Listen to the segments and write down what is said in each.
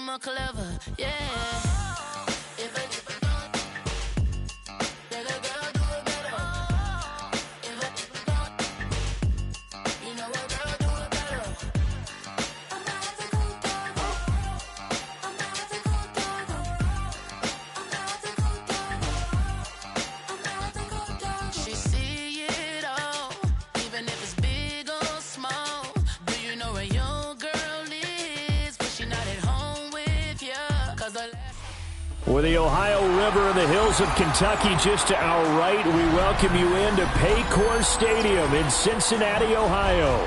more clever, yeah. With the Ohio River and the hills of Kentucky just to our right, we welcome you into Paycor Stadium in Cincinnati, Ohio.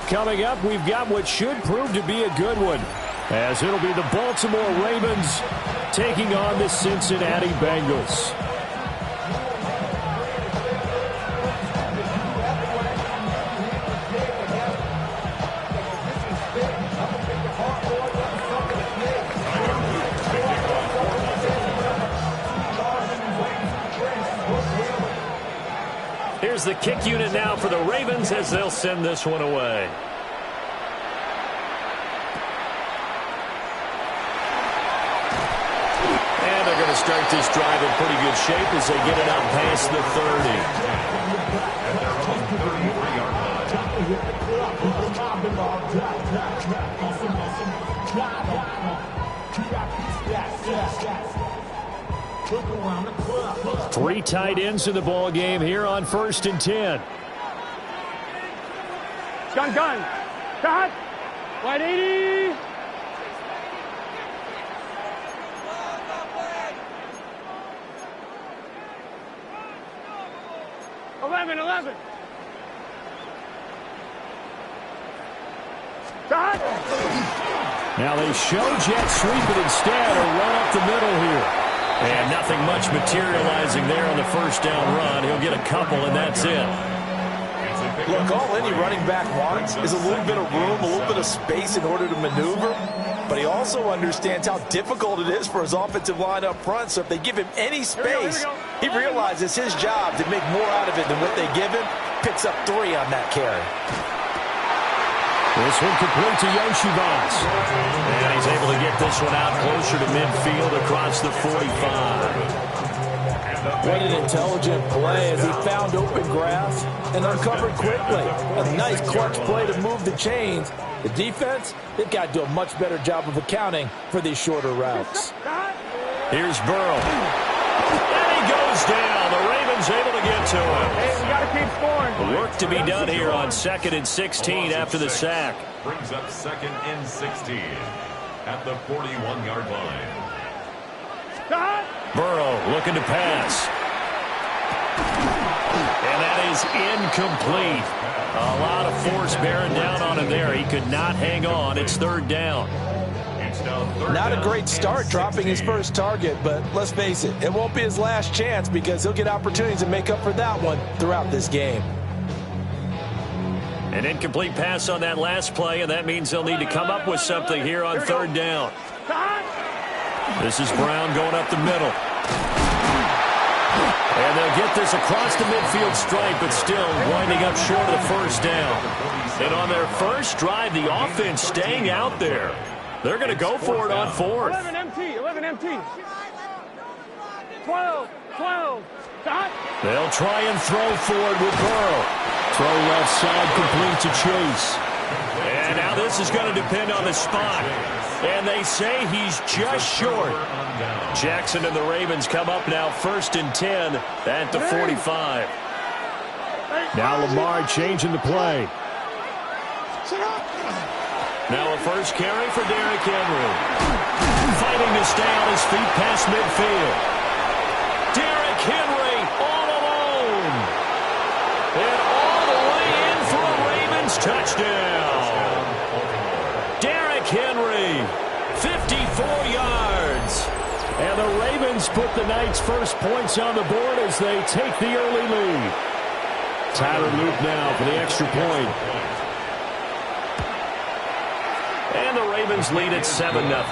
Coming up, we've got what should prove to be a good one, as it'll be the Baltimore Ravens taking on the Cincinnati Bengals. Here's the kick unit now for the Ravens as they'll send this one away. And they're going to start this drive in pretty good shape as they get it out past the 30. 3 tight ends in the ball game here on 1st and 10. Gun. Cut. Wide 80. Eleven. Cut. Now they show jet sweep, but instead a run up the middle here. And nothing much materializing there on the first down run. He'll get a couple, and that's it. Look, all any running back wants is a little bit of room, a little bit of space in order to maneuver. But he also understands how difficult it is for his offensive line up front. So if they give him any space, he realizes his job to make more out of it than what they give him. Picks up 3 on that carry. This one complete to Yoshivas. And he's able to get this one out closer to midfield across the 45. What an intelligent play as he found open grass and uncovered quickly. A nice clutch play to move the chains. The defense, they've got to do a much better job of accounting for these shorter routes. Here's Burrow. And he goes down. The Ravens able to get to him. Hey, we got to keep scoring. Work to be done here on 2nd and 16 after the sack. Brings up 2nd and 16 at the 41-yard line. Burrow looking to pass. And that is incomplete. A lot of force bearing down on him there. He could not hang on. It's 3rd down. Not a great start dropping his first target, but let's face it, it won't be his last chance because he'll get opportunities to make up for that one throughout this game. An incomplete pass on that last play, and that means they'll need to come up with something here on 3rd down. This is Brown going up the middle. And they'll get this across the midfield stripe, but still winding up short of the first down. And on their first drive, the offense staying out there. They're going to go for it on 4th. 11 empty. 12. They'll try and throw forward with Burrow. Throw left side complete to Chase. And now this is going to depend on the spot. And they say he's just short. Jackson and the Ravens come up now 1st and 10 at the 45. Now Lamar changing the play. Now a first carry for Derrick Henry. Fighting to stay on his feet past midfield. Derrick Henry all alone. And all the way in for a Ravens touchdown. Derrick Henry, 54 yards. And the Ravens put the night's first points on the board as they take the early lead. Tyler Loop now for the extra point. And the Ravens lead at 7-0. Makes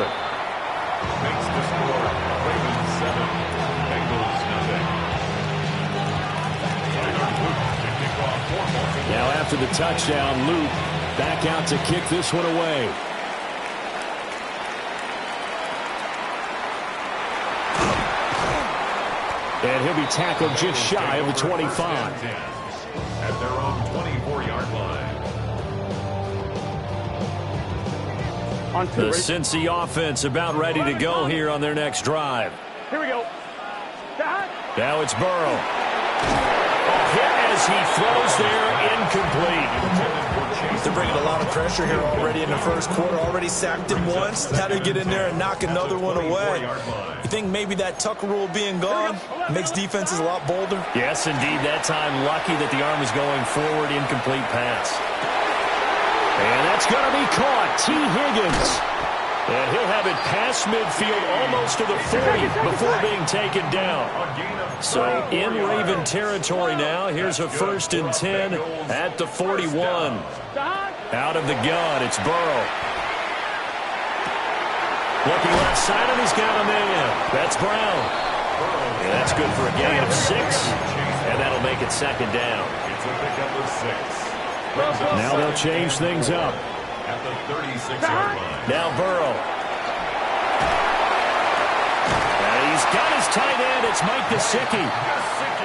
the score. Ravens 7, Bengals nothing. Now after the touchdown, Loop back out to kick this one away. And he'll be tackled just shy of the 25. At their own 24-yard line. The Cincy offense about ready to go here on their next drive. Here we go. Now it's Burrow. A hit as he throws there, incomplete. They're bringing a lot of pressure here already in the first quarter. Already sacked him once. How to get in there and knock another one away. You think maybe that Tucker rule being gone makes defenses a lot bolder? Yes, indeed. That time, lucky that the arm was going forward. Incomplete pass. And that's going to be caught. T. Higgins. And he'll have it past midfield almost to the 40 before being taken down. So in Raven territory now. Here's a 1st and 10 at the 41. Out of the gun, it's Burrow. Looking left side, and he's got a man. That's Brown. And that's good for a gain of 6. And that'll make it 2nd down. It's a pickup of 6. Now they'll change things up. At the 36-yard line. Now Burrow. And he's got his tight end. It's Mike Gesicki.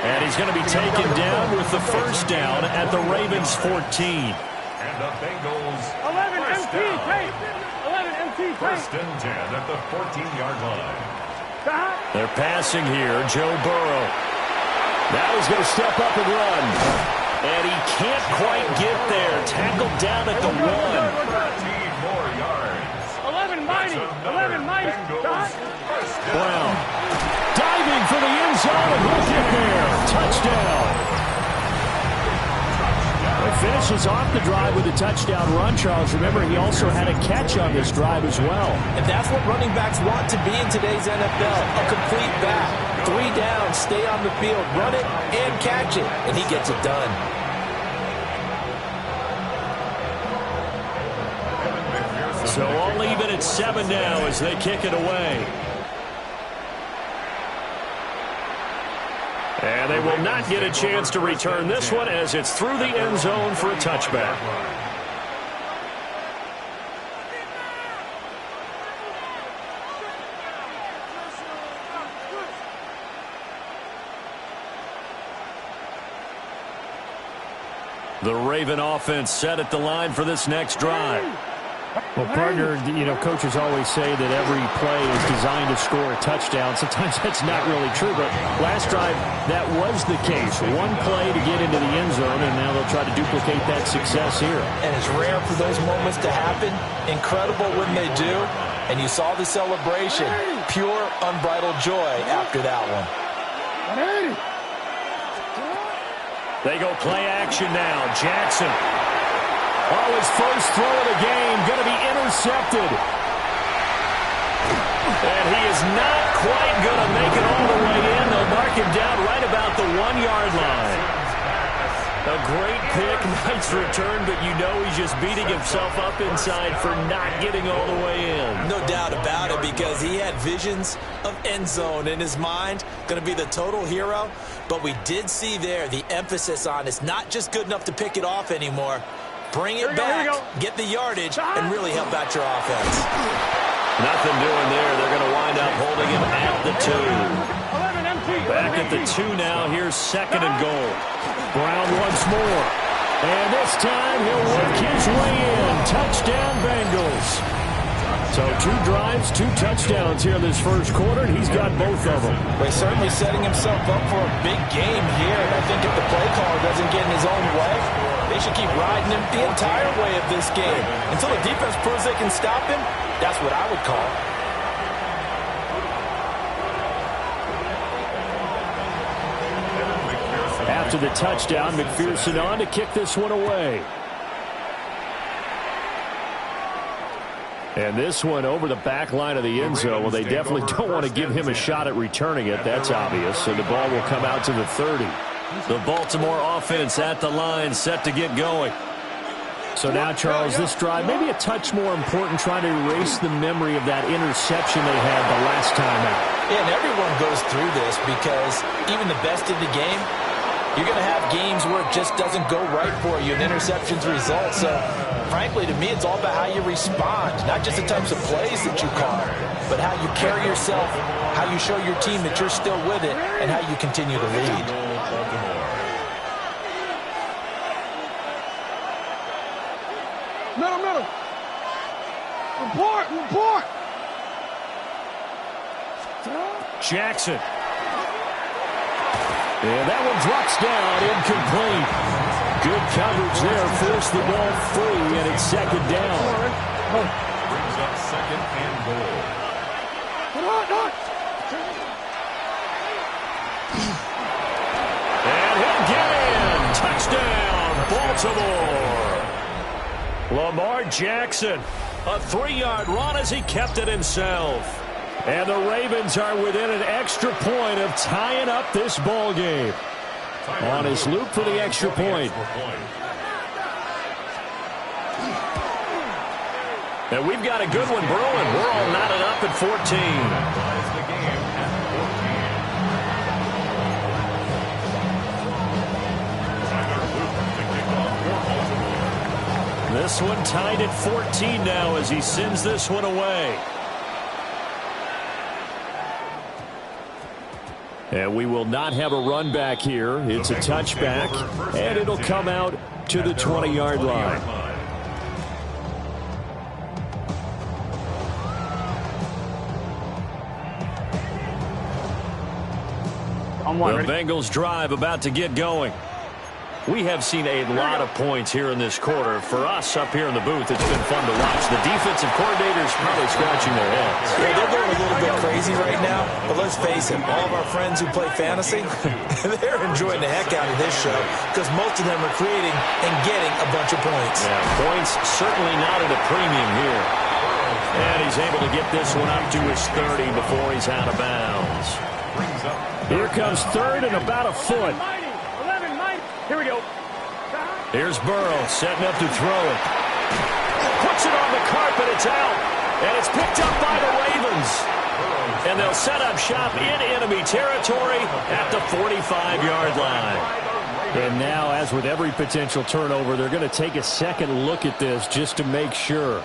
And he's going to be taken down with the 1st down at the Ravens 14. And the Bengals 11 MT tape. 11 MT tape. 1st and 10 at the 14-yard line. They're passing here. Joe Burrow. Now he's going to step up and run. And he can't quite get there. Tackled down at the 1. 13 more yards. 11 mighty. 11 mighty. Brown diving for the end zone, and he'll get there. Touchdown. It finishes off the drive with a touchdown run, Charles. Remember, he also had a catch on this drive as well. And that's what running backs want to be in today's NFL. A complete back. 3 down, stay on the field, run it, and catch it. And he gets it done. So all even at 7 now as they kick it away. And they will not get a chance to return this one as it's through the end zone for a touchback. The Raven offense set at the line for this next drive. Well, partner, you know, coaches always say that every play is designed to score a touchdown. Sometimes that's not really true, but last drive, that was the case. One play to get into the end zone, and now they'll try to duplicate that success here. And it's rare for those moments to happen. Incredible when they do. And you saw the celebration. Pure, unbridled joy after that one. They go play action now. Jackson. Oh, his first throw of the game going to be intercepted. And he is not quite going to make it all the way in. They'll mark him down right about the 1-yard line. A great pick, nice return, but you know he's just beating himself up inside for not getting all the way in. No doubt about it, because he had visions of end zone in his mind. Going to be the total hero. But we did see there the emphasis on it's not just good enough to pick it off anymore. Bring it back, get the yardage, and really help out your offense. Nothing doing there. They're going to wind up holding him at the 2. Back at the 2 now. Here's 2nd and goal. Brown once more. And this time he'll work his way in. Touchdown, Bengals. So 2 drives, 2 touchdowns here in this first quarter, and he's got both of them. Well, he's certainly setting himself up for a big game here. And I think if the play caller doesn't get in his own way, they should keep riding him the entire way of this game. Until the defense proves they can stop him, that's what I would call. After the touchdown, McPherson on to kick this one away. And this one over the back line of the end zone. Well, they definitely don't want to give him a shot at returning it. That's obvious. So the ball will come out to the 30. The Baltimore offense at the line, set to get going. So now, Charles, this drive maybe a touch more important, trying to erase the memory of that interception they had the last time out. Yeah, and everyone goes through this because even the best in the game, you're going to have games where it just doesn't go right for you, and interceptions result. So, frankly, to me, it's all about how you respond, not just the types of plays that you call, but but how you carry yourself, how you show your team that you're still with it, and how you continue to lead. Middle. Report. Jackson. And that one drops down, incomplete. Good coverage there, forced the ball free, and it's second down. Brings up second and goal. And he'll get in. Touchdown, Baltimore. Lamar Jackson, a 3-yard run as he kept it himself. And the Ravens are within an extra point of tying up this ball game. On his loop for the extra point. And we've got a good one brewing. We're all knotted up at 14. Ties the game at 14. This one tied at 14 now as he sends this one away. And we will not have a run back here. It's a touchback, and it'll come out to the 20-yard line. The Bengals drive about to get going. We have seen a lot of points here in this quarter. For us up here in the booth, it's been fun to watch. The defensive coordinators probably scratching their heads. Yeah, they're going a little bit crazy right now, but let's face it, all of our friends who play fantasy, they're enjoying the heck out of this show because most of them are creating and getting a bunch of points. Yeah, points certainly not at a premium here. And he's able to get this one up to his 30 before he's out of bounds. Here comes third and about a foot. Here we go. Here's Burrow setting up to throw it. Puts it on the carpet. It's out. And it's picked up by the Ravens. And they'll set up shop in enemy territory at the 45-yard line. And now, as with every potential turnover, they're going to take a second look at this just to make sure.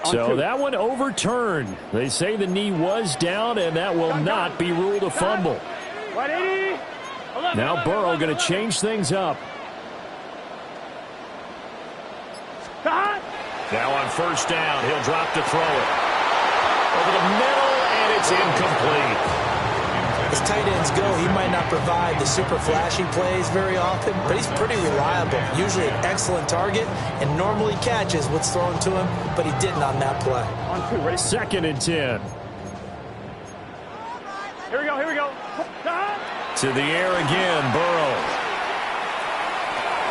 So that one overturned. They say the knee was down, and that will not be ruled a fumble. Now Burrow going to change things up. Now on first down, he'll drop to throw it. Over the middle, and it's incomplete. As tight ends go, he might not provide the super flashy plays very often, but he's pretty reliable. Usually an excellent target and normally catches what's thrown to him, but he didn't on that play. Second and 10. Here we go. To the air again, Burrow.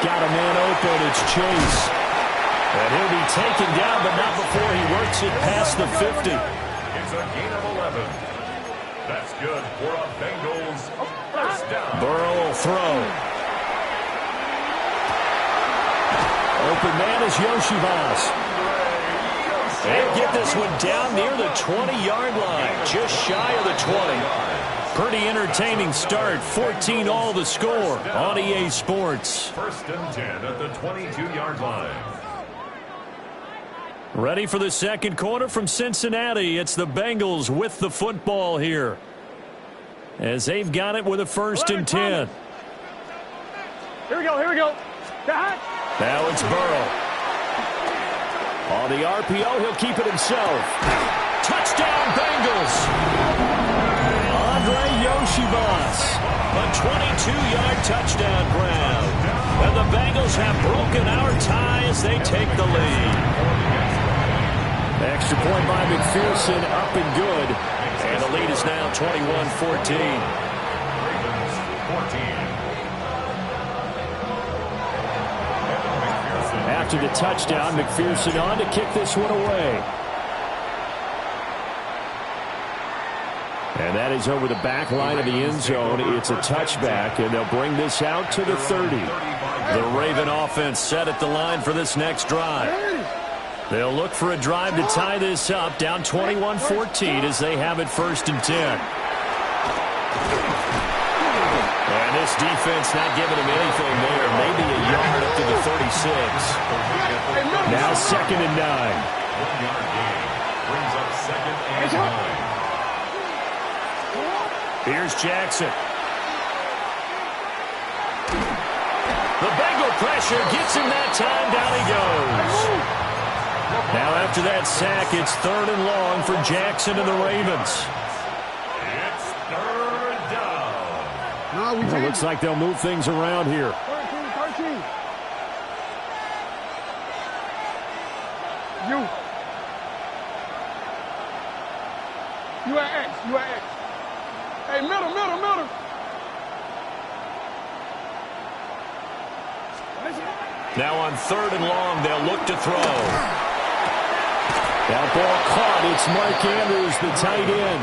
Got a man open, it's Chase. And he'll be taken down, but not before he works it past the 50. It's a gain of 11. That's good for a Bengals first down. Burrow will throw. Open man is Yoshibas. And get this one down near the 20-yard line, just shy of the 20. Pretty entertaining start. 14 all the score on EA Sports. First and 10 at the 22-yard line. Ready for the second quarter from Cincinnati. It's the Bengals with the football here, as they've got it with a first and 10. Here we go. Now it's Burrow. On the RPO, he'll keep it himself. Touchdown, Bengals. Andre Yoshibas, a 22-yard touchdown grab. And the Bengals have broken our tie as they take the lead. Extra point by McPherson, up and good. And the lead is now 21-14. After the touchdown, McPherson on to kick this one away. And that is over the back line of the end zone. It's a touchback, and they'll bring this out to the 30. The Raven offense set at the line for this next drive. They'll look for a drive to tie this up, down 21-14 as they have it first and 10. And this defense not giving him anything there. Maybe a yard up to the 36. Now 2nd and 9. 1-yard gain. Brings up 2nd and 9. Here's Jackson. The Bengal pressure gets him that time. Down he goes. Now after that sack, it's 3rd and long for Jackson and the Ravens. It's 3rd down. It looks like they'll move things around here. 13. You at X. Hey, middle. Now on 3rd and long, they'll look to throw. That ball caught. It's Mark Andrews, the tight end.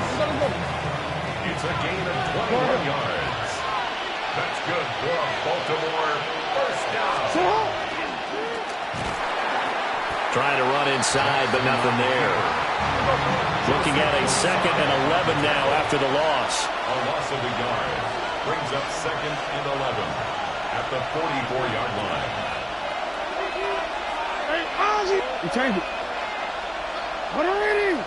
It's a gain of 21 yards. That's good for a Baltimore 1st down. Trying to run inside, but nothing there. Looking at a 2nd and 11 now after the loss. A loss of a yard. Brings up 2nd and 11 at the 44-yard line. You change it. What are ready?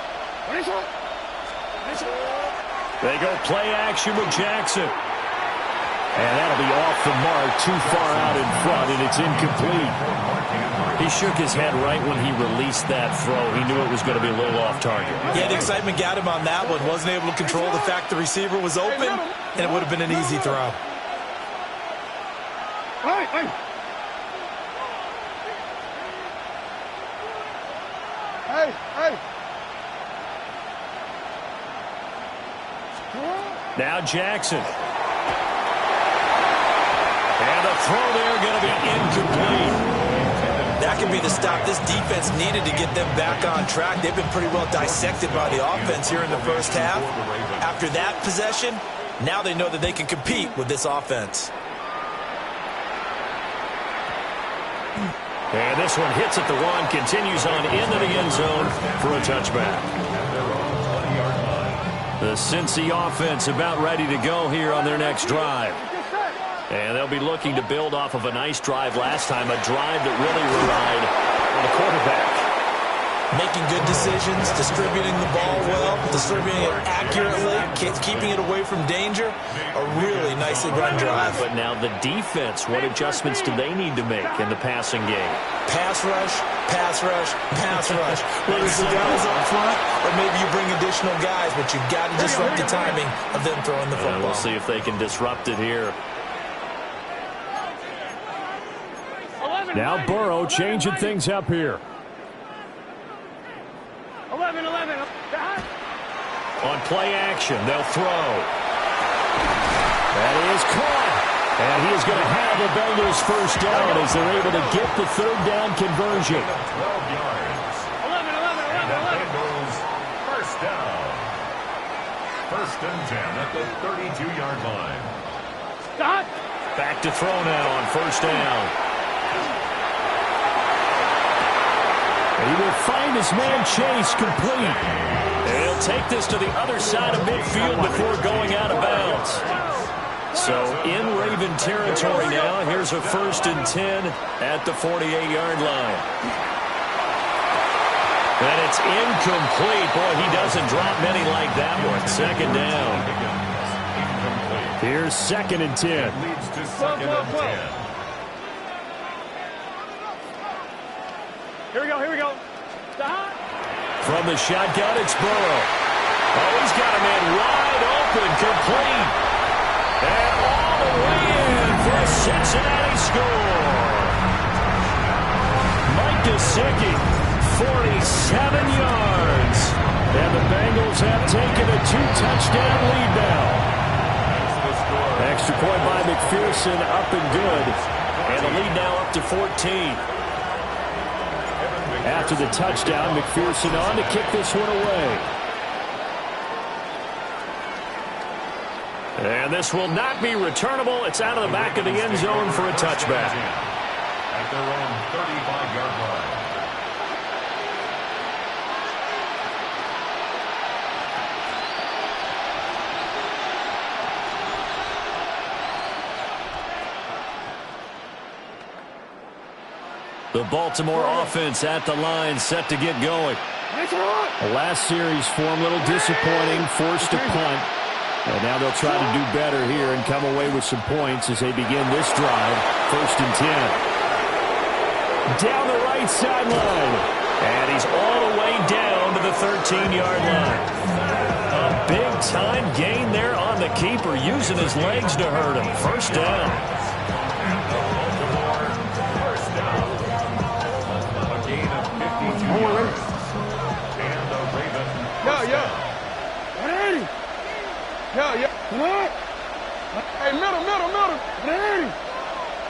They go play action with Jackson. And that'll be off the mark, too far out in front, and it's incomplete. He shook his head right when he released that throw. He knew it was going to be a little off target. Yeah, the excitement got him on that one. Wasn't able to control the fact the receiver was open, and it would have been an easy throw. Hey. Now Jackson. And the throw there going to be incomplete. That could be the stop this defense needed to get them back on track. They've been pretty well dissected by the offense here in the first half. After that possession, now they know that they can compete with this offense. And this one hits at the 1, continues on into the end zone for a touchback. The Cincy offense about ready to go here on their next drive. And they'll be looking to build off of a nice drive last time, a drive that really relied on the quarterback. Making good decisions, distributing the ball well, distributing it accurately, keeping it away from danger. A really nicely run drive. But now the defense, what adjustments do they need to make in the passing game? Pass rush, pass rush, pass rush. Whether it's the guys up front or maybe you bring additional guys, but you've got to disrupt the timing of them throwing the football. We'll see if they can disrupt it here. Now Burrow changing things up here. 11. On play action, they'll throw. That is caught. And he is going to have the Bengals first down as they're able to get the 3rd down conversion. 12 yards. 11. And the Bengals 1st down. 1st and 10 at the 32-yard line. Back to throw now on 1st down. He will find his man Chase complete. And he'll take this to the other side of midfield before going out of bounds. So in Raven territory now, here's a 1st and 10 at the 48-yard line. And it's incomplete. Boy, he doesn't drop many like that one. 2nd down. Here's 2nd and 10. Leads to 2nd and 10. Here we go. From the shotgun, it's Burrow. Oh, he's got a man wide open, complete. And all the way in for a Cincinnati score. Mike Gesicki, 47 yards. And the Bengals have taken a 2-touchdown lead now. Extra point by McPherson, up and good. And the lead now up to 14. After the touchdown, McPherson on to kick this one away. And this will not be returnable. It's out of the back of the end zone for a touchback. At their own 35-yard line. The Baltimore offense at the line, set to get going. The last series for them, a little disappointing, forced to punt. And now they'll try to do better here and come away with some points as they begin this drive. 1st and 10. Down the right sideline. And he's all the way down to the 13-yard line. A big-time gain there on the keeper, using his legs to hurt him. 1st down. Yeah. Come on. Hey, middle. 180.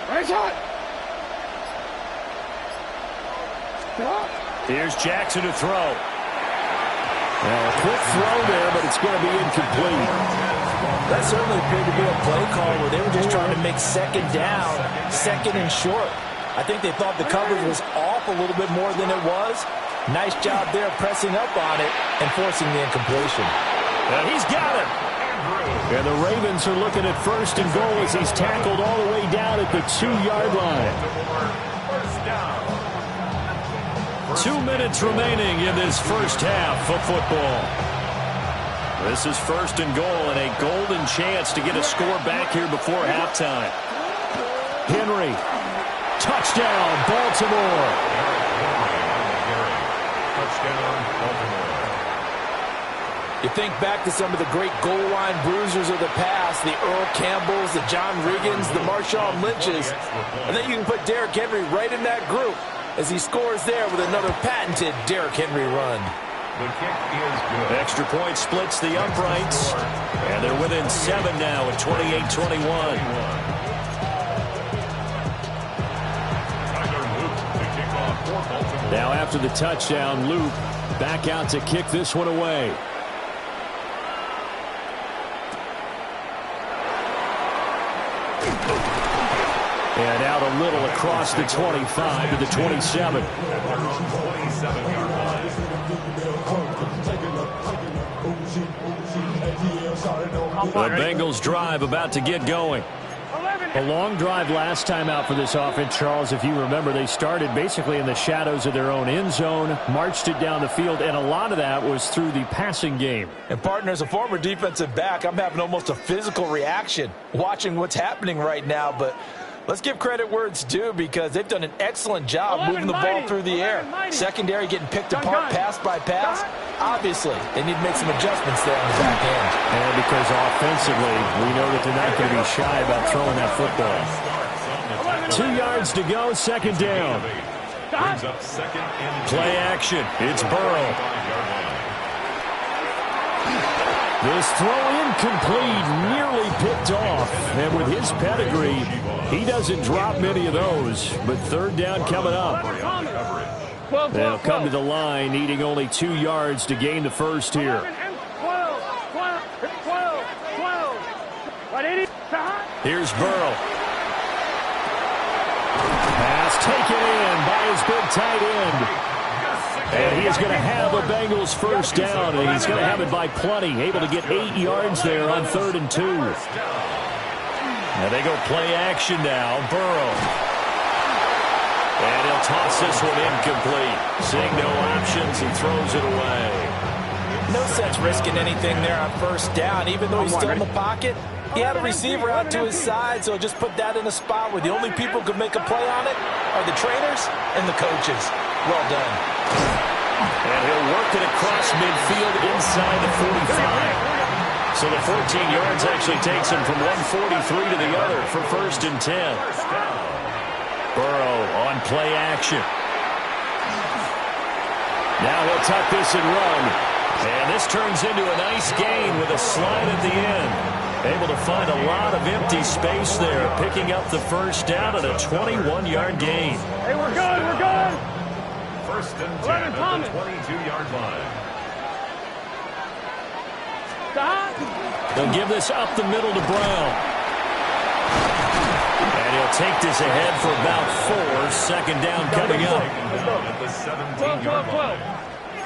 Right shot. Here's Jackson to throw. A quick throw there, but it's going to be incomplete. That certainly appeared to be a play call where they were just trying to make 2nd down, 2nd and short. I think they thought the coverage was off a little bit more than it was. Nice job there pressing up on it and forcing the incompletion. And he's got it. And the Ravens are looking at 1st and goal as he's tackled all the way down at the 2-yard line. 2 minutes remaining in this first half of football. This is 1st and goal and a golden chance to get a score back here before halftime. Henry, touchdown, Baltimore. Touchdown, Baltimore. You think back to some of the great goal line bruisers of the past, the Earl Campbells, the John Riggins, the Marshawn Lynches, and then you can put Derrick Henry right in that group as he scores there with another patented Derrick Henry run. The kick is good. Extra point splits the uprights, and they're within 7 now at 28-21. Now after the touchdown, Luke back out to kick this one away. And out a little across the 25 to the 27. The Bengals drive about to get going. A long drive last time out for this offense, Charles. If you remember, they started basically in the shadows of their own end zone, marched it down the field, and a lot of that was through the passing game. And, partner, as a former defensive back, I'm having almost a physical reaction watching what's happening right now, but let's give credit where it's due because they've done an excellent job moving the ball through the air. Secondary getting picked apart pass by pass. Obviously, they need to make some adjustments there on the back end. And because offensively, we know that they're not going to be shy about throwing that football. 2 yards to go, 2nd down. Play action. It's Burrow. This throw incomplete, nearly picked off. And with his pedigree, he doesn't drop many of those. But 3rd down coming up. They'll come to the line, needing only 2 yards to gain the first here. Here's Burrow. Pass taken in by his big tight end. And he is going to have the Bengals 1st down, and he's going to have it by plenty, able to get 8 yards there on 3rd and 2. Now they go play action now. Burrow. And he'll toss this one incomplete. Seeing no options and throws it away. No sense risking anything there on 1st down, even though he's still in the pocket. He had a receiver out to his side, so just put that in a spot where the only people who could make a play on it are the trainers and the coaches. Well done. And he'll work it across midfield inside the 45. So the 14 yards actually takes him from 143 to the other for 1st and 10. Burrow on play action. Now he'll tuck this and run. And this turns into a nice gain with a slide at the end. Able to find a lot of empty space there, picking up the 1st down and a 21-yard gain. Hey, we're good, we're good. 1st and 10 at the 22-yard line. They'll give this up the middle to Brown. And he'll take this ahead for about 4. 2nd down coming up. At the 17-yard line.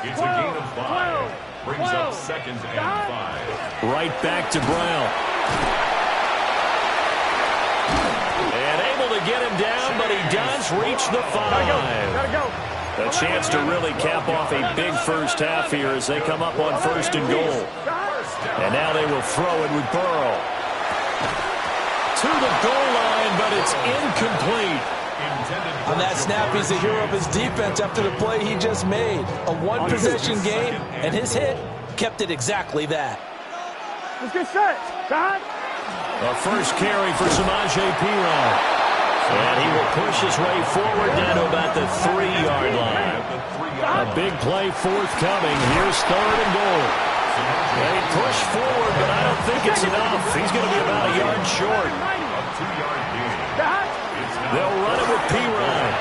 It's a gain of 5. Brings up 2nd and 5. Right back to Brown. And able to to get him down, but he does reach the 5. Gotta go. A chance to really cap off a big first half here as they come up on 1st and goal. And now they will throw it with Burrow. To the goal line, but it's incomplete. On that snap, he's a hero of his defense after the play he just made. A one-possession game, and his hit kept it exactly that. Let's get set. Shot. A first carry for Samaje Perine. And he will push his way forward down to about the 3-yard line. A big play forthcoming. Here's 3rd and goal. They push forward, but I don't think it's enough. He's going to be about a yard short. They'll run it with Perine.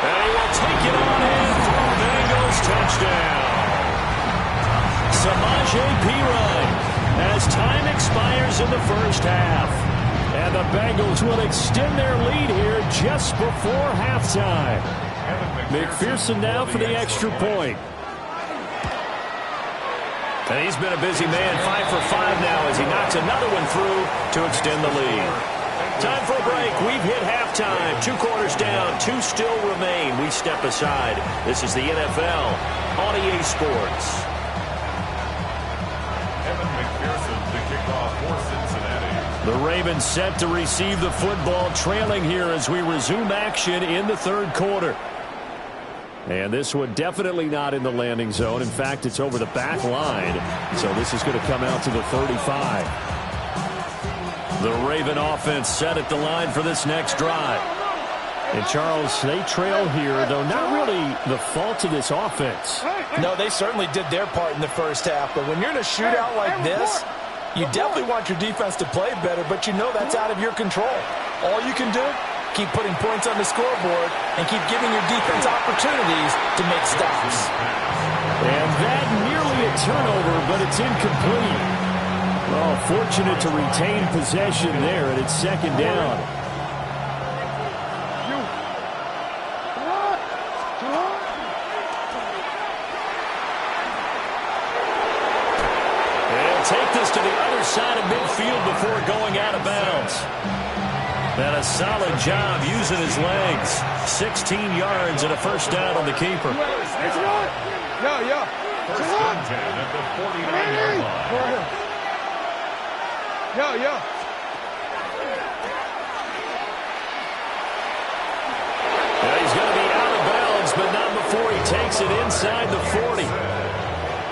And he will take it on in for a Bengals touchdown. Samaje Perine as time expires in the first half. And the Bengals will extend their lead here just before halftime. McPherson now for the extra point. And he's been a busy man, 5 for 5 now as he knocks another one through to extend the lead. Time for a break. We've hit halftime. 2 quarters down, 2 still remain. We step aside. This is the NFL on EA Sports. Evan McPherson to kick off for Cincinnati. The Ravens set to receive the football, trailing here as we resume action in the 3rd quarter. And this one definitely not in the landing zone. In fact, it's over the back line. So this is going to come out to the 35. The Raven offense set at the line for this next drive. And Charles, they trail here, though not really the fault of this offense. No, they certainly did their part in the first half. But when you're in a shootout like this, you definitely want your defense to play better, but you know that's out of your control. All you can do, keep putting points on the scoreboard and keep giving your defense opportunities to make stops. And that nearly a turnover, but it's incomplete. Oh, fortunate to retain possession there, and it's 2nd down. Take this to the other side of midfield before going out of bounds. And a solid job using his legs. 16 yards and a first down on the keeper. Yeah. First and 10 at the 49-yard line. Yeah. He's going to be out of bounds, but not before he takes it inside the 40.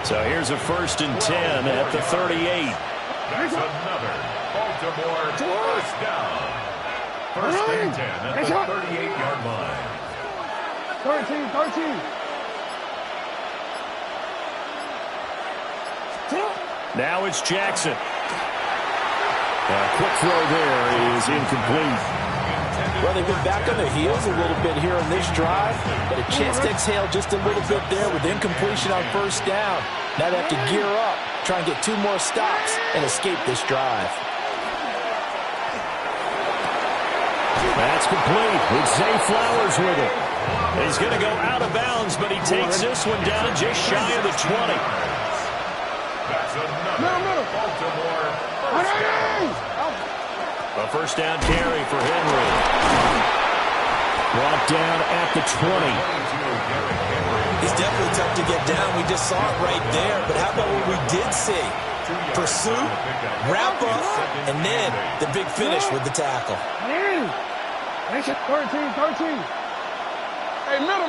So here's a 1st and 10 at the 38. That's another Baltimore first down. 1st and 10 at the 38-yard line. 13. Now it's Jackson. A quick throw there is incomplete. Well, they've been back on their heels a little bit here on this drive, but a chance to exhale just a little bit there with incompletion on 1st down. Now they have to gear up, try and get 2 more stops and escape this drive. That's complete. It's Zay Flowers with it. He's going to go out of bounds, but he takes this one down just shy of the 20. That's another Baltimore first down. A first down carry for Henry. Brought down at the 20. He's definitely tough to get down. We just saw it right there. But how about what we did see? Pursuit, wrap up, and then the big finish with the tackle. 13. Hey, middle.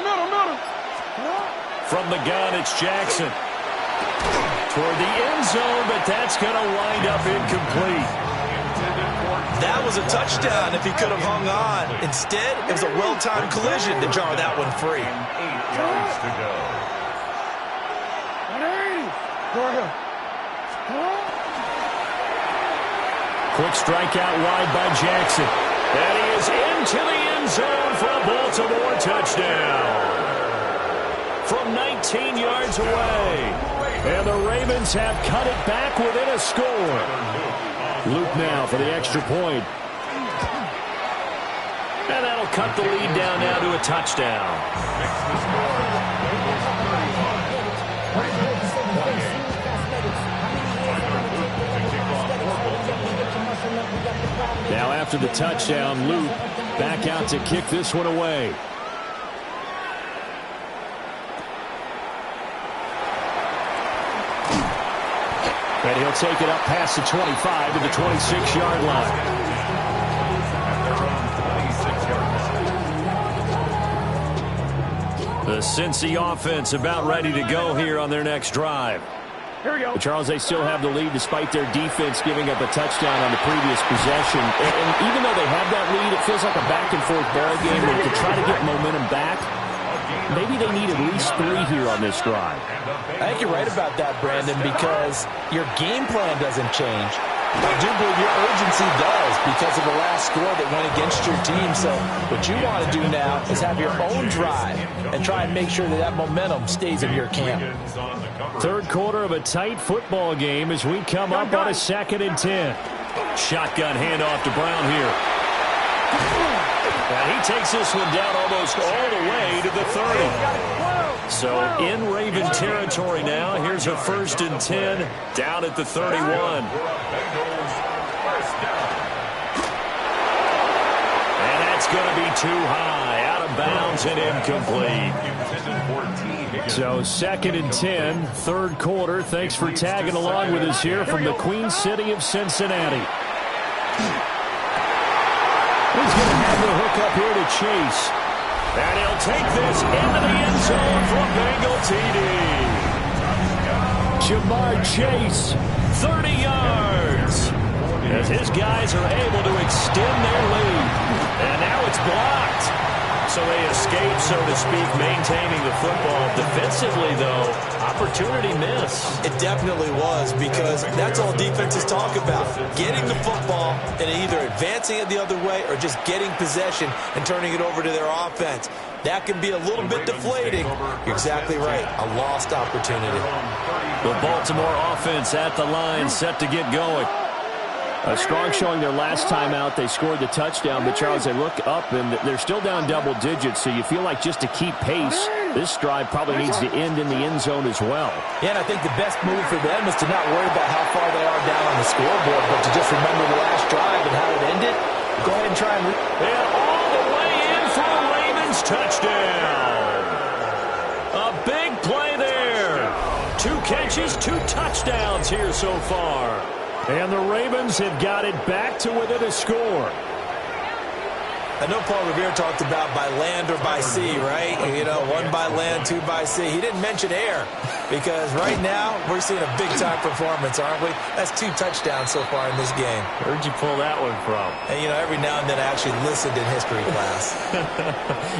From the gun, it's Jackson. Toward the end zone, but that's going to wind up incomplete. That was a touchdown if he could have hung on. Instead, it was a well-timed collision to jar that one free. 8 yards to go. Quick strikeout wide by Jackson. And he is into the end zone for a Baltimore touchdown. From 19 yards away. And the Ravens have cut it back within a score. Luke now for the extra point. And that'll cut the lead down now to a touchdown. Now after the touchdown, Luke back out to kick this one away. And he'll take it up past the 25 to the 26-yard line. The Cincy offense about ready to go here on their next drive. Here we go. But Charles, they still have the lead despite their defense giving up a touchdown on the previous possession. And even though they have that lead, it feels like a back-and-forth ball game. And to try to get momentum back, maybe they need at least 3 here on this drive. I think you're right about that, Brandon, because your game plan doesn't change. I do believe your urgency does because of the last score that went against your team. So what you want to do now is have your own drive and try and make sure that that momentum stays in your camp. Third quarter of a tight football game as we come up on a 2nd and 10. Shotgun handoff to Brown here. And he takes this one down almost all the way to the 30. So in Raven territory now. Here's a 1st and 10 down at the 31. And that's going to be too high. Out of bounds and incomplete. So 2nd and 10, 3rd quarter. Thanks for tagging along with us here from the Queen City of Cincinnati. He's going to have the hook up here to Chase. And he'll take this into the end zone for a Bengal TD. Jamar Chase, 30 yards. As his guys are able to extend their lead. And now it's blocked. So they escape, so to speak, maintaining the football. Defensively, though, opportunity miss. It definitely was, because that's all defenses talk about. Getting the football and either advancing it the other way or just getting possession and turning it over to their offense. That can be a little bit deflating. You're exactly right. A lost opportunity. The Baltimore offense at the line, set to get going. A strong showing their last time out. They scored the touchdown, but Charles, they look up and they're still down double digits, so you feel like just to keep pace, this drive probably needs to end in the end zone as well. Yeah, and I think the best move for them is to not worry about how far they are down on the scoreboard, but to just remember the last drive and how it ended. Go ahead and try and... And all the way in for a Ravens touchdown. A big play there. 2 catches, 2 touchdowns here so far. And the Ravens have got it back to within a score. I know Paul Revere talked about by land or by sea, right? You know, 1 by land, 2 by sea. He didn't mention air because right now we're seeing a big-time performance, aren't we? That's 2 touchdowns so far in this game. Where'd you pull that one from? And, you know, every now and then I actually listened in history class.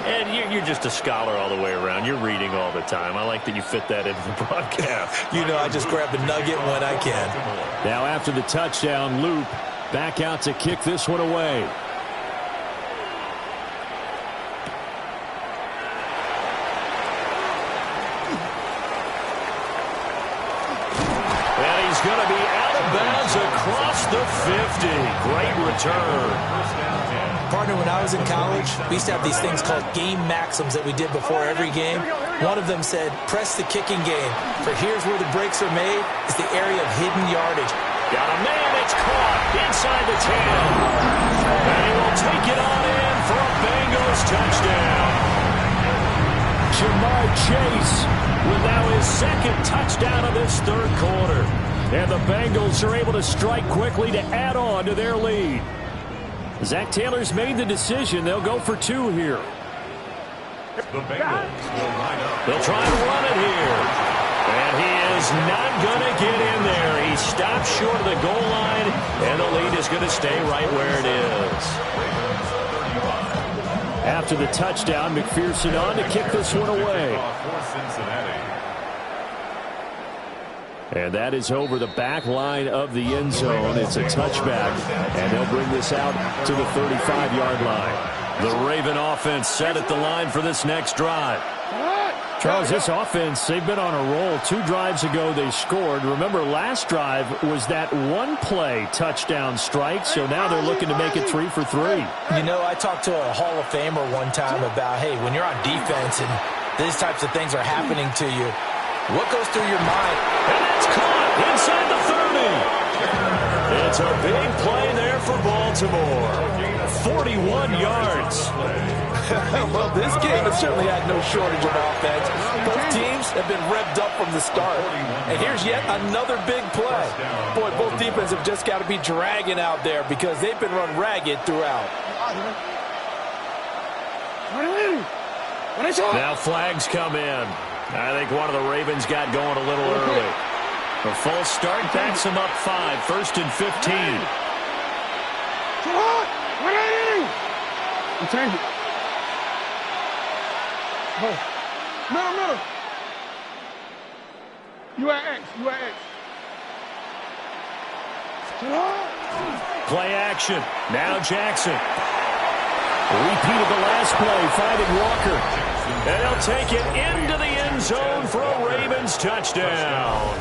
And you're just a scholar all the way around. You're reading all the time. I like that you fit that into the broadcast. You know, I just grab a nugget when I can. Now after the touchdown, Loop back out to kick this one away. Going to be out of bounds across the 50. Great return. Partner, when I was in college, we used to have these things called game maxims that we did before every game. One of them said, press the kicking game, for here's where the breaks are made. It's the area of hidden yardage. Got a man, it's caught inside the 10. And he will take it on in for a Bengals touchdown. Jamar Chase with now his 2nd touchdown of this 3rd quarter. And the Bengals are able to strike quickly to add on to their lead. Zach Taylor's made the decision. They'll go for 2 here. The Bengals will line up. They'll try to run it here. And he is not going to get in there. He stops short of the goal line, and the lead is going to stay right where it is. After the touchdown, McPherson on to kick this one away. And that is over the back line of the end zone. It's a touchback, and they'll bring this out to the 35-yard line. The Raven offense set at the line for this next drive. Charles, this offense, they've been on a roll. 2 drives ago, they scored. Remember, last drive was that 1-play touchdown strike, so now they're looking to make it 3 for 3. You know, I talked to a Hall of Famer one time about, hey, when you're on defense and these types of things are happening to you, what goes through your mind? And it's caught. inside the 30. It's a big play there for Baltimore. 41 yards. Well, this game has certainly had no shortage of offense. Both teams have been revved up from the start. And here's yet another big play. Boy, both defenses have just got to be dragging out there because they've been run ragged throughout. Now flags come in. I think one of the Ravens got going a little early. A false start backs them up 5, 1st and 15. I'm changing. Middle. You at X. Play action. Now Jackson. Repeat of the last play, finding Walker. And he'll take it into the end zone for a Ravens touchdown.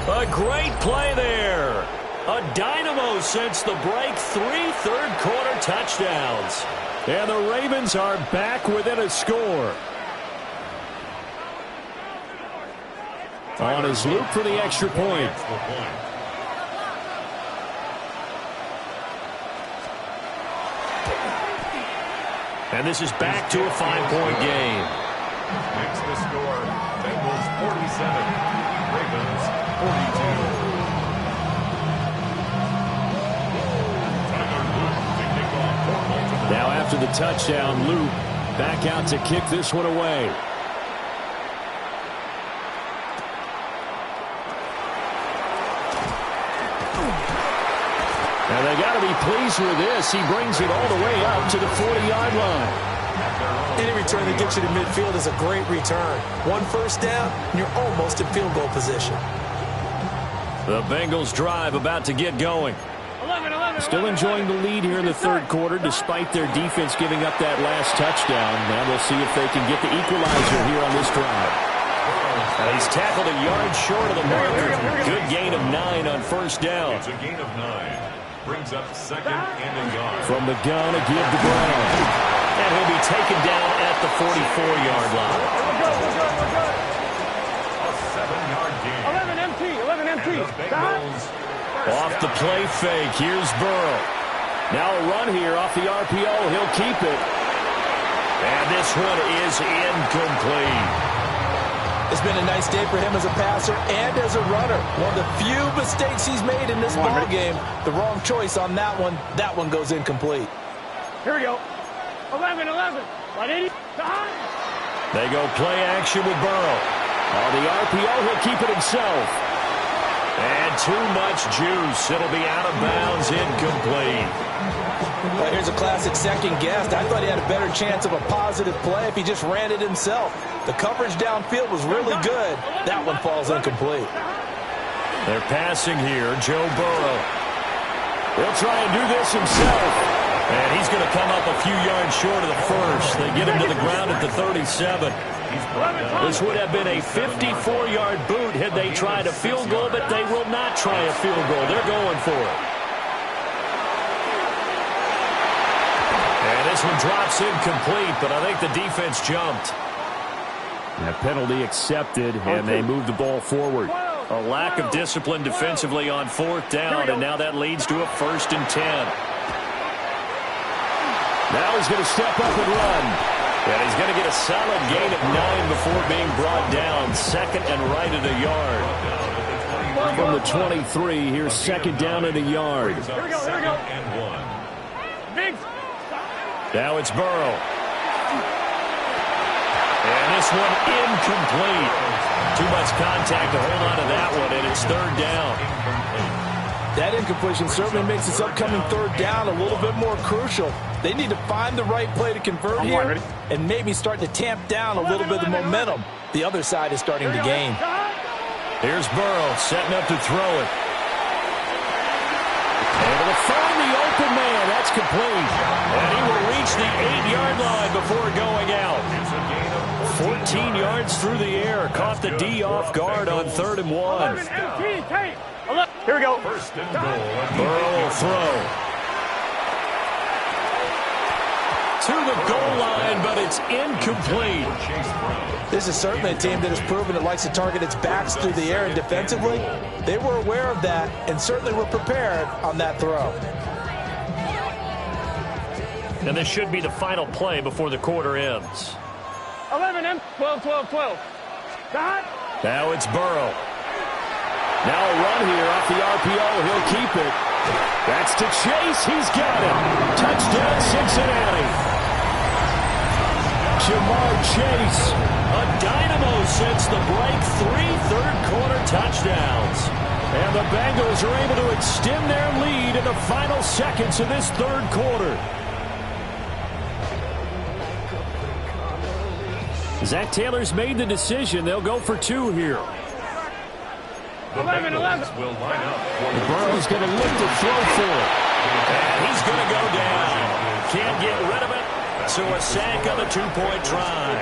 A great play there. A dynamo since the break, 3 third-quarter touchdowns. And the Ravens are back within a score. On his loop for the extra point. And this is back to a 5-point game. Makes the score. Bengals 47, Ravens 42. Now after the touchdown, Luke back out to kick this one away. And they got to be pleased with this. He brings it all the way up to the 40-yard line. Any return that gets you to midfield is a great return. 1 first down, and you're almost in field goal position. The Bengals drive about to get going. Still enjoying the lead here in the third quarter despite their defense giving up that last touchdown. Now we'll see if they can get the equalizer here on this drive. He's tackled a yard short of the marker. Good gain of 9 on first down. It's a gain of 9. Brings up 2nd and a yard. From the gun, a give to Brown. And he'll be taken down at the 44-yard line. A 7-yard gain. 11 empty. Off the play fake, here's Burrow. Now a run here off the RPO. He'll keep it. And this one is incomplete. It's been a nice day for him as a passer and as a runner. One of the few mistakes he's made in this ball game. The wrong choice on that one. That one goes incomplete. Here we go. 11. 180. They go play action with Burrow. On the RPO, he'll keep it himself. And too much juice. It'll be out of bounds, incomplete. Well, here's a classic second guess. I thought he had a better chance of a positive play if he just ran it himself. The coverage downfield was really good. That one falls incomplete. They're passing here. Joe Burrow. He'll try and do this himself. And he's going to come up a few yards short of the first. They get him to the ground at the 37. This would have been a 54-yard boot had they tried a field goal, but they will not try a field goal. They're going for it. And this one drops incomplete, but I think the defense jumped. A penalty accepted, and they move the ball forward. A lack of discipline defensively on 4th down, and now that leads to a 1st and 10. Now he's going to step up and run. And he's going to get a solid gain of 9 before being brought down. 2nd and right at a yard. From the 23, here's 2nd down at a yard. Here we go. Big. Now it's Burrow. And this one incomplete. Too much contact to hold on to that one, and it's 3rd down. That incompletion certainly makes this upcoming 3rd down a little bit more crucial. They need to find the right play to convert here and maybe start to tamp down a little bit of the momentum. The other side is starting to gain. Here's Burrow setting up to throw it. Able to find the open man. That's complete. And he will reach the 8-yard line before going out. 14 yards through the air. Caught the D off guard on 3rd and 1. Here we go. First and goal. Burrow will throw. to the goal line, but it's incomplete. This is certainly a team that has proven it likes to target its backs through the air, and defensively, they were aware of that and certainly were prepared on that throw. And this should be the final play before the quarter ends. 11 and 12, 12, 12. Now it's Burrow. Now a run here off the RPO. He'll keep it. That's to Chase. He's got it. Touchdown, Cincinnati. Jamar Chase, a dynamo since the break. 3 third-quarter touchdowns. And the Bengals are able to extend their lead in the final seconds of this third quarter. Zach Taylor's made the decision. They'll go for 2 here. 11, 11. Will line up. Burrow's going to look to throw for it. And he's going to go down. Can't get rid of it. So a sack on the 2-point try.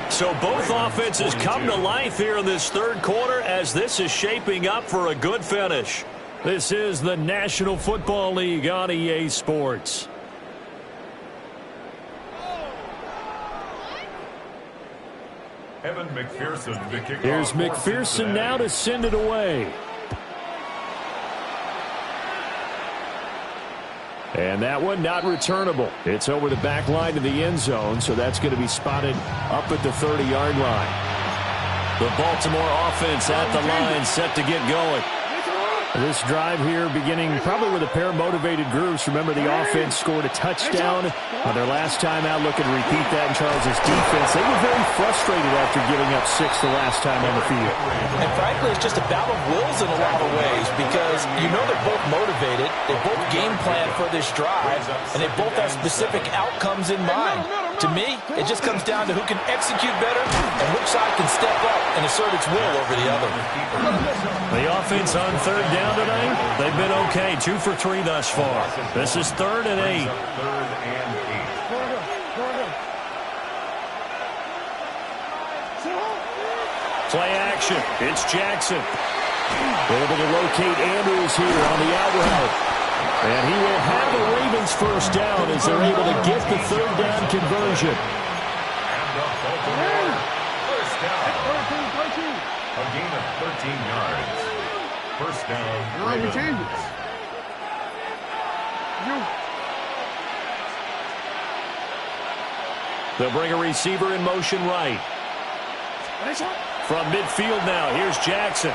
So both offenses come to life here in this third quarter as this is shaping up for a good finish. This is the National Football League on EA Sports. Evan McPherson to kick off. Here's McPherson now to send it away. And that one not returnable. It's over the back line to the end zone, so that's going to be spotted up at the 30-yard line. The Baltimore offense at the line, set to get going. This drive here beginning probably with a pair of motivated groups. Remember, the offense scored a touchdown on their last time out. Looking to repeat that in Charles's defense. They were very frustrated after giving up 6 the last time on the field. And frankly, it's just a battle of wills in a lot of ways because you know they're both motivated. They both game plan for this drive, and they both have specific outcomes in mind. To me, it just comes down to who can execute better and which side can step up and assert its will over the other. The offense on third down tonight, they've been okay. 2 for 3 thus far. This is 3rd and 8. 3rd and 8. Play action. It's Jackson. Able to locate Andrews here on the out route. And he will have the Ravens first down as they're able to get the third down conversion. And the Baltimore first down. A gain of 13 yards. First down. No, you change it. They'll bring a receiver in motion right. From midfield now, here's Jackson.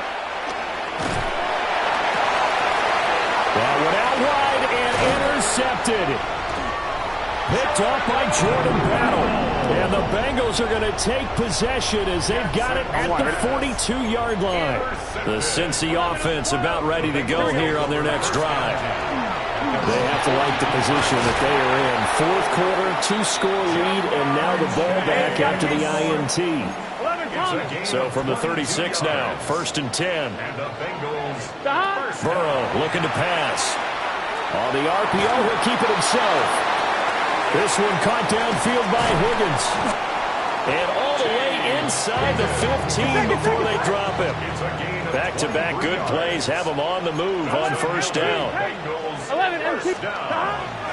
That went out wide and intercepted. Picked off by Jordan Battle. And the Bengals are going to take possession as they've got it at the 42-yard line. The Cincy offense about ready to go here on their next drive. They have to like the position that they are in. Fourth quarter, 2-score lead, and now the ball back after the INT. So from the 36 now, 1st and 10. And the Bengals. Burrow looking to pass. On the RPO, he'll keep it himself. This one caught downfield by Higgins. And all the way inside the 15 before they drop him. Back-to-back good plays have him on the move on first down.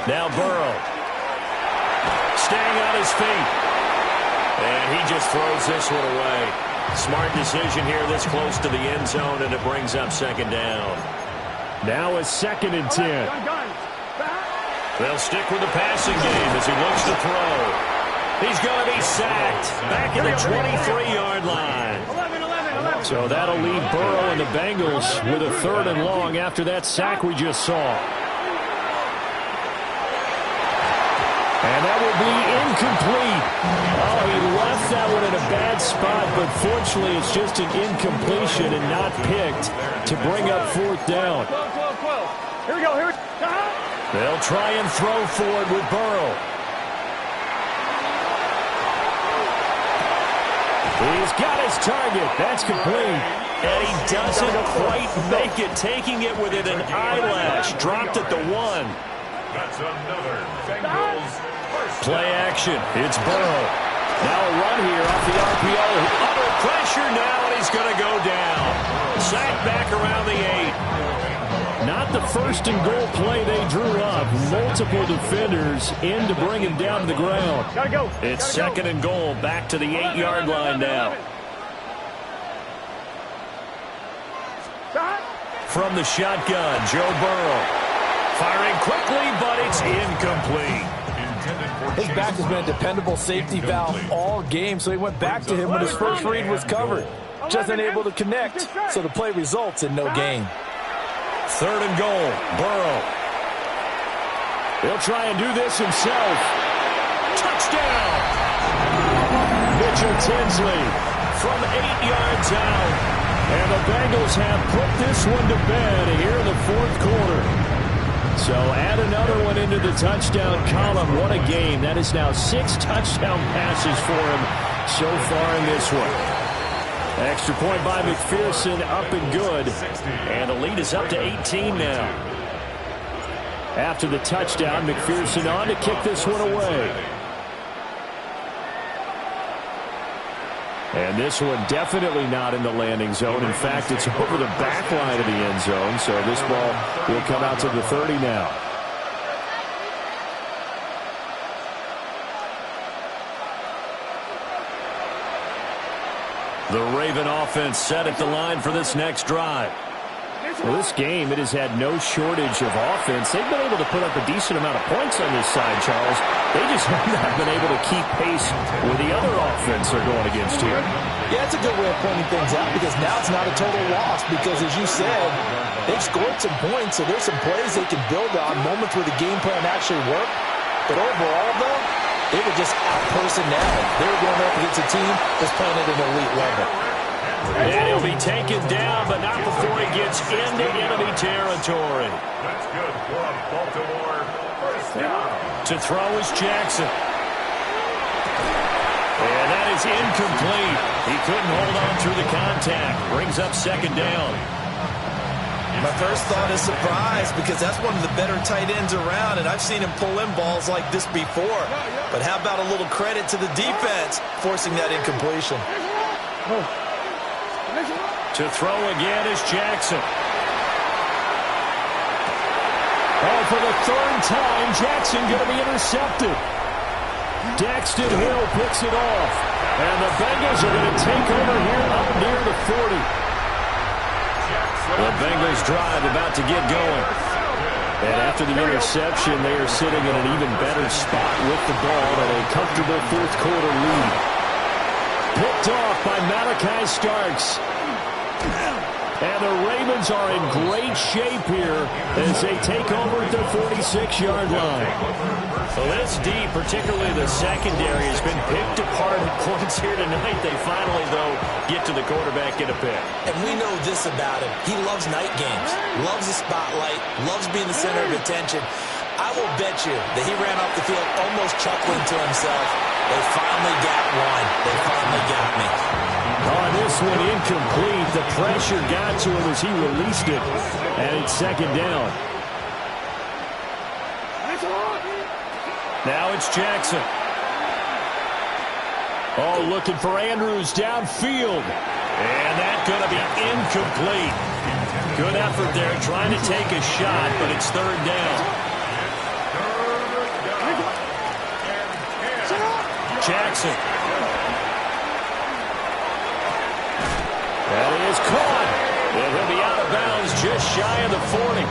Now Burrow. Staying on his feet. And he just throws this one away. Smart decision here this close to the end zone, and it brings up 2nd down. Now a 2nd and 10. They'll stick with the passing game as he looks to throw. He's going to be sacked back at the 23-yard line. So that'll leave Burrow and the Bengals with a 3rd and long after that sack we just saw. And that will be incomplete. Oh, he left that one in a bad spot, but fortunately it's just an incompletion and not picked to bring up 4th down. 12. Here we go. They'll try and throw for it with Burrow. He's got his target. That's complete. And he doesn't quite make it, taking it within an eyelash. Dropped at the 1. That's another Bengals first Play action. It's Burrow. Now a run here off the RPO. Under pressure now, and he's going to go down. Sacked back around the 8. Not the first and goal play they drew up. Multiple defenders in to bring him down to the ground. Gotta go. It's second and goal, back to the 8-yard line now. From the shotgun, Joe Burrow. Firing quickly, but it's incomplete. His back has been a dependable safety valve all game, so he went back to him when his first read was covered. Just unable to connect, so the play results in no gain. Third and goal, Burrow. He'll try and do this himself. Touchdown! Mitchell Tinsley from 8 yards out. And the Bengals have put this one to bed here in the fourth quarter. So add another one into the touchdown column. What a game. That is now 6 touchdown passes for him so far in this one. Extra point by McPherson, up and good. And the lead is up to 18 now. After the touchdown, McPherson on to kick this one away. And this one definitely not in the landing zone. In fact, it's over the back line of the end zone. So this ball will come out to the 30 now. The Raven offense set at the line for this next drive. Well, this game, it has had no shortage of offense. They've been able to put up a decent amount of points on this side, Charles. They just have not been able to keep pace with the other offense they're going against here. Yeah, it's a good way of pointing things out because now it's not a total loss because, as you said, they've scored some points, so there's some plays they can build on, moments where the game plan actually worked. But overall, though, they were just out-personnel. They were going up against a team that's playing at an elite level. And he'll be taken down, but not before he gets into enemy territory. That's good for Baltimore. First down. To throw is Jackson. And that is incomplete. He couldn't hold on through the contact. Brings up second down. My first thought is surprise because that's one of the better tight ends around, and I've seen him pull in balls like this before. But how about a little credit to the defense forcing that incompletion? To throw again is Jackson. Oh, for the third time, Jackson going to be intercepted. Daxton Hill picks it off. And the Bengals are going to take over here up near the 40. The Bengals drive about to get going. And after the interception, they are sitting in an even better spot with the ball at a comfortable fourth quarter lead. Picked off by Malachi Starks. And the Ravens are in great shape here as they take over at their 46-yard line. So this D, particularly the secondary, has been picked apart at points here tonight. They finally, though, get to the quarterback in a pick. And we know this about him. He loves night games, loves the spotlight, loves being the center of attention. I will bet you that he ran off the field almost chuckling to himself. They finally got one. They finally got me. Oh, this one incomplete. The pressure got to him as he released it. And it's second down. Now it's Jackson. Oh, looking for Andrews downfield. And that's going to be incomplete. Good effort there trying to take a shot, but it's third down. Jackson. That is caught. And he'll be out of bounds just shy of the 40.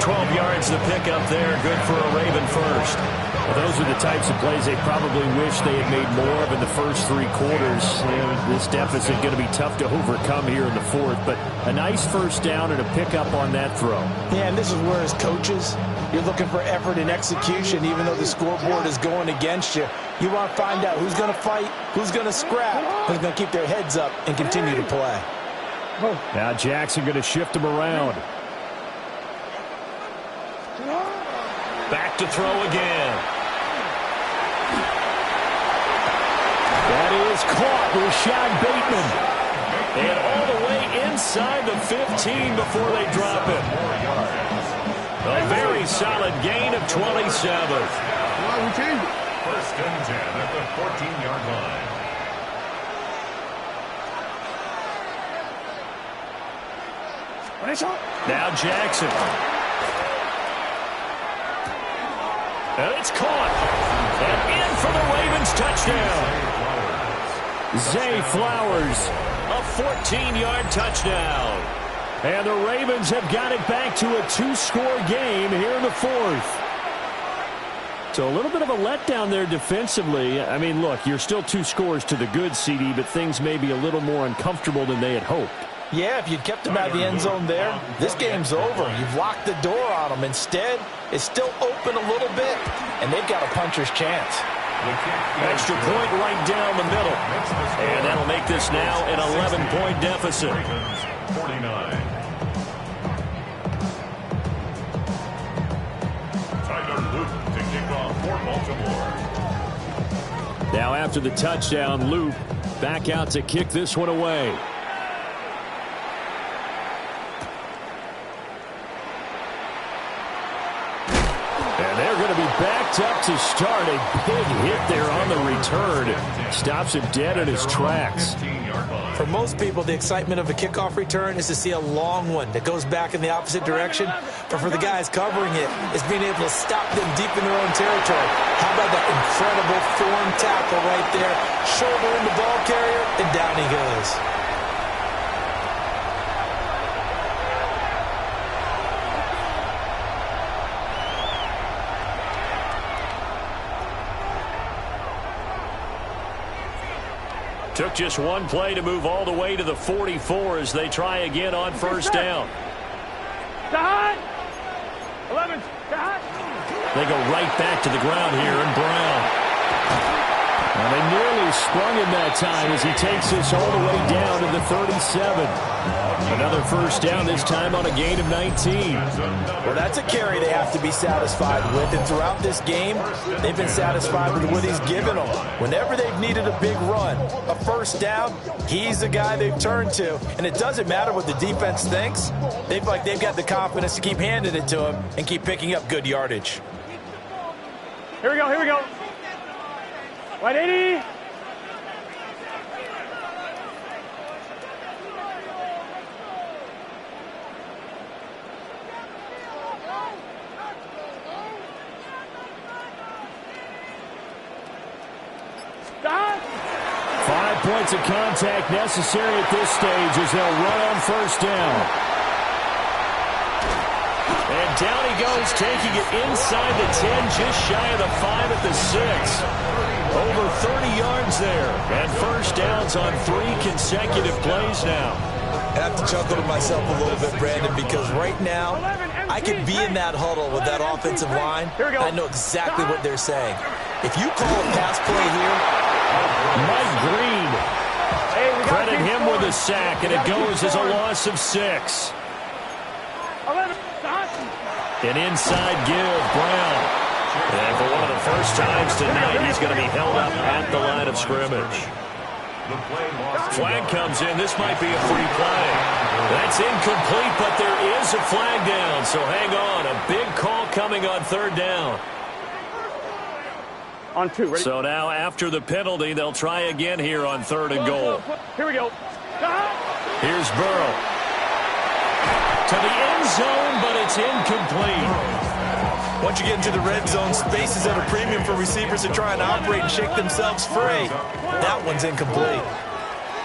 12 yards to pick up there. Good for a Raven first. Well, those are the types of plays they probably wish they had made more of in the first 3 quarters. And this deficit going to be tough to overcome here in the fourth. But a nice first down and a pickup on that throw. Yeah, and this is where as coaches, you're looking for effort and execution even though the scoreboard is going against you. You want to find out who's going to fight, who's going to scrap, who's going to keep their heads up and continue to play. Now Jackson going to shift him around. Back to throw again. That is caught. Rashad Bateman. And all the way inside the 15 before they drop it. A very solid gain of 27. First and 10 at the 14-yard line. Now Jackson. And it's caught. And in for the Ravens touchdown. Zay Flowers, a 14-yard touchdown. And the Ravens have got it back to a 2-score game here in the fourth. So a little bit of a letdown there defensively. I mean, look, you're still 2 scores to the good, CD, but things may be a little more uncomfortable than they had hoped. Yeah, if you'd kept them out of the end zone there, this game's over. You've locked the door on them. Instead, it's still open a little bit, and they've got a puncher's chance. Extra point right down the middle. And that'll make this now an 11-point deficit. 49. Tyler Loop to kick off for Baltimore. Now after the touchdown, Loop back out to kick this one away. They're going to be backed up to start. A big hit there on the return. Stops him dead in his tracks. For most people, the excitement of a kickoff return is to see a long one that goes back in the opposite direction. But for the guys covering it, it's being able to stop them deep in their own territory. How about that incredible form tackle right there? Shoulder in the ball carrier, and down he goes. Took just one play to move all the way to the 44 as they try again on first down. 11. They go right back to the ground here, and Brown. And they nearly sprung him that time as he takes this all the way down to the 37. Another first down, this time on a gain of 19. Well, that's a carry they have to be satisfied with. And throughout this game, they've been satisfied with what he's given them. Whenever they've needed a big run, a first down, he's the guy they've turned to. And it doesn't matter what the defense thinks. They've got the confidence to keep handing it to him and keep picking up good yardage. Here we go. White 80. Stop. 5 points of contact necessary at this stage as they'll run on first down. And down he goes, taking it inside the 10, just shy of the 5 at the 6. Over 30 yards there. And first downs on 3 consecutive plays now. I have to chuckle to myself a little bit, Brandon, because right now, I could be in that huddle with that offensive line. I know exactly what they're saying. If you call a pass play here, Mike Green, credit him with a sack, and it goes as a loss of 6. An inside give, Brown. And for one of the first times tonight, he's going to be held up at the line of scrimmage. Flag comes in. This might be a free play. That's incomplete, but there is a flag down. So hang on. A big call coming on third down. On 2, ready? So now after the penalty, they'll try again here on 3rd and goal. Here we go. Here's Burrow. To the end zone, but it's incomplete. once you get into the red zone, space is at a premium for receivers to try and operate and shake themselves free. That one's incomplete.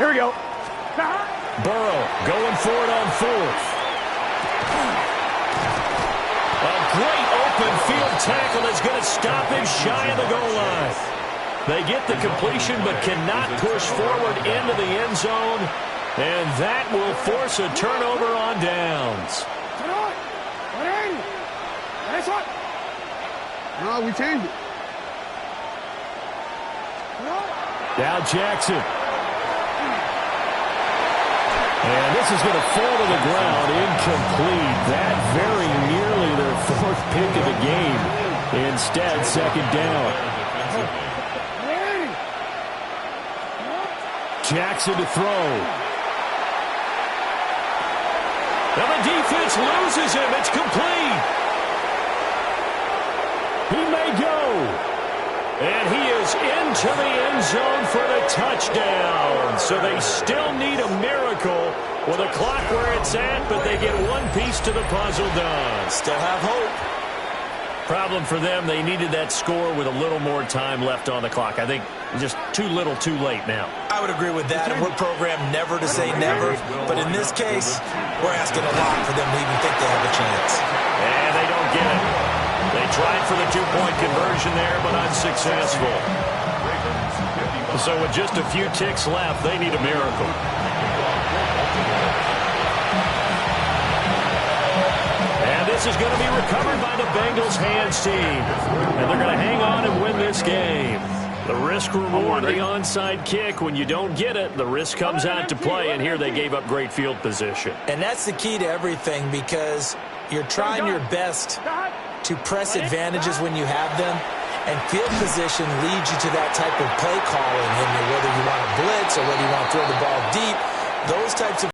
Here we go. Burrow going for it on 4th. A great open field tackle is going to stop him shy of the goal line. They get the completion but cannot push forward into the end zone, and that will force a turnover on downs. No, we changed it. Now Jackson. And this is going to fall to the ground, incomplete. That very nearly their 4th pick of the game. Instead, 2nd down. Jackson to throw. Now the defense loses him. It's complete. He may go. And he is into the end zone for the touchdown. So they still need a miracle Well, the clock where it's at, but they get one piece to the puzzle done. Still have hope. Problem for them, they needed that score with a little more time left on the clock. I think just too little too late now. I would agree with that, and we're programmed never to say never. But in this case, we're asking a lot for them to even think they have a chance. And they don't get it. They tried for the two-point conversion there, but unsuccessful. So with just a few ticks left, they need a miracle. And this is going to be recovered by the Bengals hands team. And they're going to hang on and win this game. The risk reward, the onside kick. When you don't get it, the risk comes out to play. And here they gave up great field position. And that's the key to everything, because you're trying your best to press advantages when you have them. And field position leads you to that type of play calling, and whether you want to blitz or whether you want to throw the ball deep, those types of